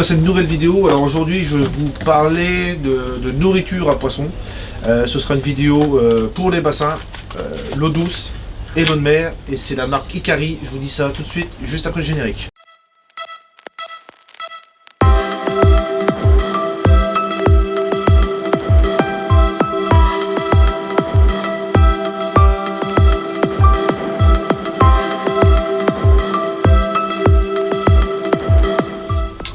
cette nouvelle vidéo. Alors aujourd'hui je vais vous parler de nourriture à poissons. Ce sera une vidéo pour les bassins, l'eau douce et l'eau de mer. Et c'est la marque Hikari, je vous dis ça tout de suite, juste après le générique.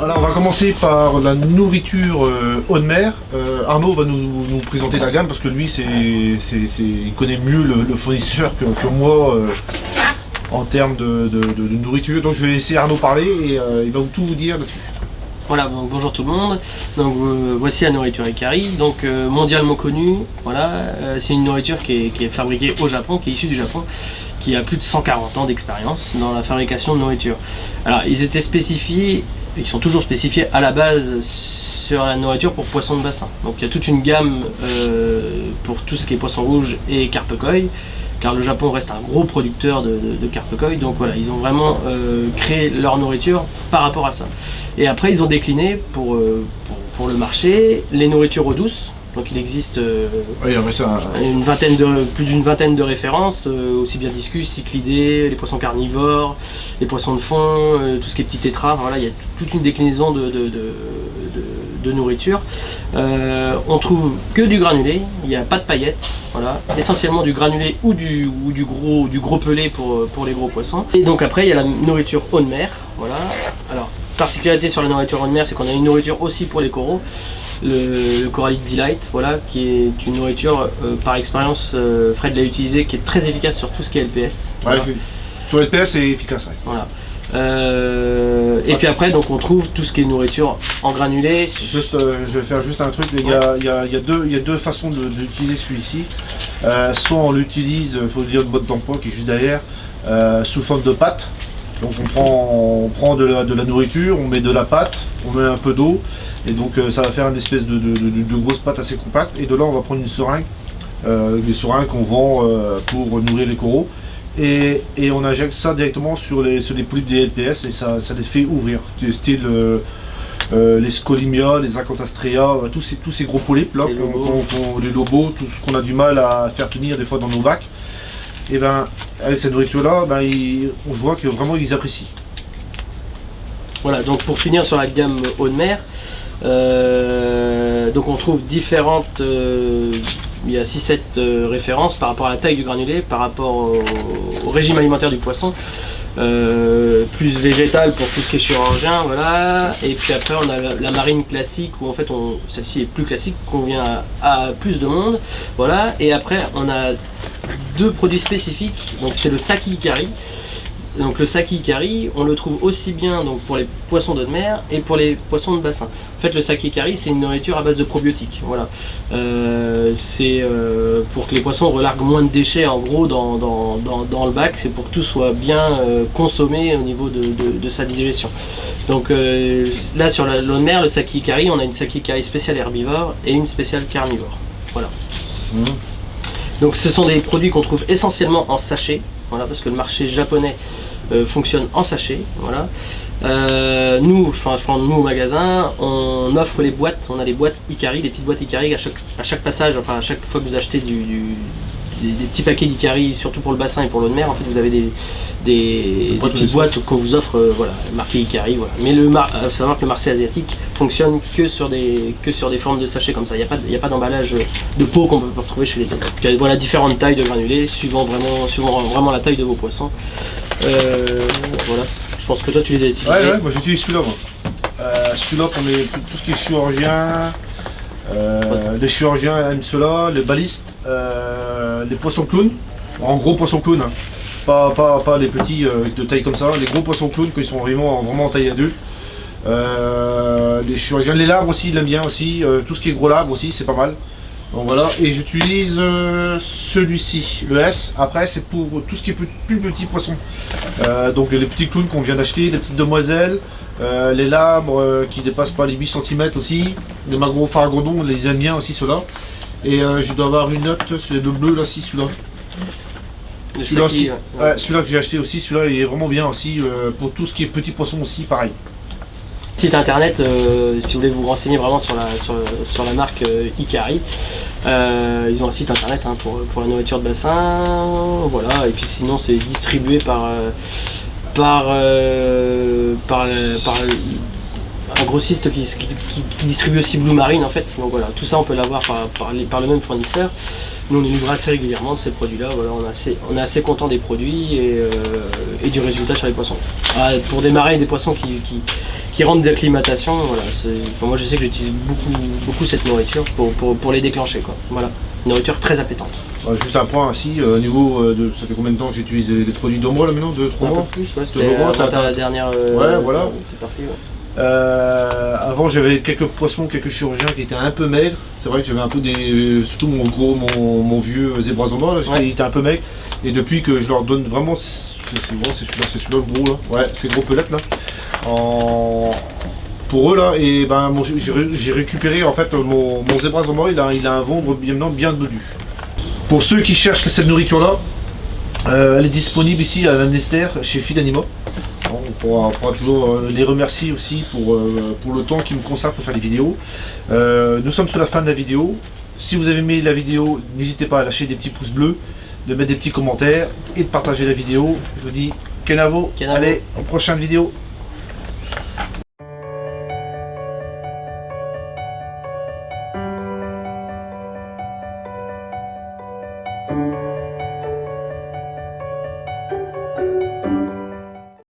Alors on va commencer par la nourriture eau de mer. Arnaud va nous présenter la gamme parce que lui il connaît mieux le fournisseur que moi en termes de nourriture. Donc je vais laisser Arnaud parler et il va tout vous dire là-dessus. Voilà, donc bonjour tout le monde. Donc voici la nourriture Hikari, donc mondialement connue. Voilà, c'est une nourriture qui est fabriquée au Japon, qui est issue du Japon, qui a plus de 140 ans d'expérience dans la fabrication de nourriture. Alors ils étaient spécifiés, ils sont toujours spécifiés à la base sur la nourriture pour poissons de bassin. Donc il y a toute une gamme pour tout ce qui est poisson rouge et carpe koi, car le Japon reste un gros producteur de carpe koi. Donc voilà, ils ont vraiment créé leur nourriture par rapport à ça. Et après ils ont décliné pour le marché les nourritures eau douce. Donc il existe plus d'une vingtaine de références, aussi bien discus, cyclidés, les poissons carnivores, les poissons de fond, tout ce qui est petit tétra. Voilà, il y a toute une déclinaison de nourriture. On trouve que du granulé, il n'y a pas de paillettes, voilà, essentiellement du granulé ou du gros pelé pour les gros poissons. Et donc après il y a la nourriture eau de mer. Voilà. Alors, particularité sur la nourriture eau de mer, c'est qu'on a une nourriture aussi pour les coraux. Le Coralic Delight, voilà, qui est une nourriture par expérience, Fred l'a utilisé, qui est très efficace sur tout ce qui est LPS. Voilà. Ouais, sur LPS c'est efficace. Ouais. Voilà. Et puis après donc on trouve tout ce qui est nourriture en granulé. Juste, je vais faire juste un truc, il y a deux façons d'utiliser celui-ci. Soit on l'utilise, il faut dire le mode d'emploi qui est juste derrière, sous forme de pâte. Donc on prend de la nourriture, on met de la pâte, on met un peu d'eau, et donc ça va faire une espèce de grosse pâte assez compacte. Et de là on va prendre une seringue, des seringues qu'on vend pour nourrir les coraux, et on injecte ça directement sur les polypes des LPS et ça les fait ouvrir, style les scolimia, les acantastrea, tous ces gros polypes là, les lobos, tout ce qu'on a du mal à faire tenir des fois dans nos bacs. Et ben avec cette nourriture là, on voit que vraiment ils apprécient. Voilà, donc pour finir sur la gamme eau de mer, donc on trouve différentes, il y a 6-7 références par rapport à la taille du granulé, par rapport au régime alimentaire du poisson, plus végétal pour tout ce qui est chirurgien, voilà. Et puis après on a la marine classique où en fait celle-ci est plus classique, convient à plus de monde, voilà. Et après on a deux produits spécifiques, donc c'est le Saki Hikari. Donc le Saki Hikari, on le trouve aussi bien donc, pour les poissons d'eau de mer et pour les poissons de bassin. En fait le Saki Hikari c'est une nourriture à base de probiotiques, voilà. C'est pour que les poissons relarguent moins de déchets en gros dans le bac, c'est pour que tout soit bien consommé au niveau de sa digestion. Donc là sur l'eau de mer, le Saki Hikari, on a une Saki Hikari spéciale herbivore et une spéciale carnivore, voilà. Donc ce sont des produits qu'on trouve essentiellement en sachet, voilà, parce que le marché japonais fonctionne en sachet, voilà. Nous au magasin, on offre les boîtes, on a les boîtes Hikari, des petites boîtes Hikari à chaque passage, enfin à chaque fois que vous achetez des petits paquets d'Hikari, surtout pour le bassin et pour l'eau de mer, en fait vous avez des petites boîtes qu'on vous offre, voilà, marquées Hikari, voilà. Mais il faut savoir que le marché asiatique fonctionne que sur des formes de sachets comme ça, il n'y a pas d'emballage de pot qu'on peut retrouver chez les autres. Donc, il y a, voilà, différentes tailles de granulés, suivant vraiment la taille de vos poissons. Voilà, je pense que toi tu les as utilisés. Ouais, moi j'utilise celui-là. Celui-là pour tout ce qui est chirurgien. Les chirurgiens aiment cela, les balistes, les poissons clowns, en gros poissons clowns, hein. Pas les petits de taille comme ça, les gros poissons clowns quand ils sont vraiment en taille adulte. Les chirurgiens, les labres aussi, ils l'aiment bien aussi, tout ce qui est gros labres aussi, c'est pas mal. Donc voilà, et j'utilise celui-ci, le S. Après c'est pour tout ce qui est plus petits poissons. Donc les petits clowns qu'on vient d'acheter, les petites demoiselles, les labres qui dépassent pas les 8 cm aussi, les magros pharagodons, on les aime bien aussi ceux-là. Et je dois avoir une note, c'est le bleu là, celui-là. Celui-là que j'ai acheté aussi, celui-là il est vraiment bien aussi pour tout ce qui est petits poissons aussi, pareil. Site internet, si vous voulez vous renseigner vraiment sur la marque Ikari, ils ont un site internet hein, pour la nourriture de bassin, voilà, et puis sinon c'est distribué par un grossiste qui distribue aussi Blue Marine en fait, donc voilà, tout ça on peut l'avoir par le même fournisseur. Nous on est livré assez régulièrement de ces produits là, voilà, on est assez content des produits et du résultat sur les poissons. Pour démarrer des poissons qui rentrent d'acclimatation, voilà, moi je sais que j'utilise beaucoup cette nourriture pour les déclencher quoi. Voilà, une nourriture très appétante. Juste un point ainsi, au niveau de ça fait combien de temps que j'utilise les produits d'Ombre là maintenant, 2-3 mois? Un peu plus, ouais, c'était avant ta dernière. Ouais, voilà. T'es parti, ouais. Avant j'avais quelques poissons, quelques chirurgiens qui étaient un peu maigres. C'est vrai que j'avais un peu surtout mon vieux zébra zomba là, il était un peu maigre. Et depuis que je leur donne vraiment, c'est celui-là le gros là. Ouais, ces gros pelettes là. Pour eux là, et ben j'ai récupéré en fait mon zébra zomba, il a un ventre bien dodu. Pour ceux qui cherchent cette nourriture là, elle est disponible ici à l'Anester chez Fidanima. On pourra toujours les remercier aussi pour le temps qu'ils me consacrent pour faire les vidéos. Nous sommes sur la fin de la vidéo. Si vous avez aimé la vidéo, n'hésitez pas à lâcher des petits pouces bleus, de mettre des petits commentaires et de partager la vidéo. Je vous dis Kenavo, allez, en prochaine vidéo.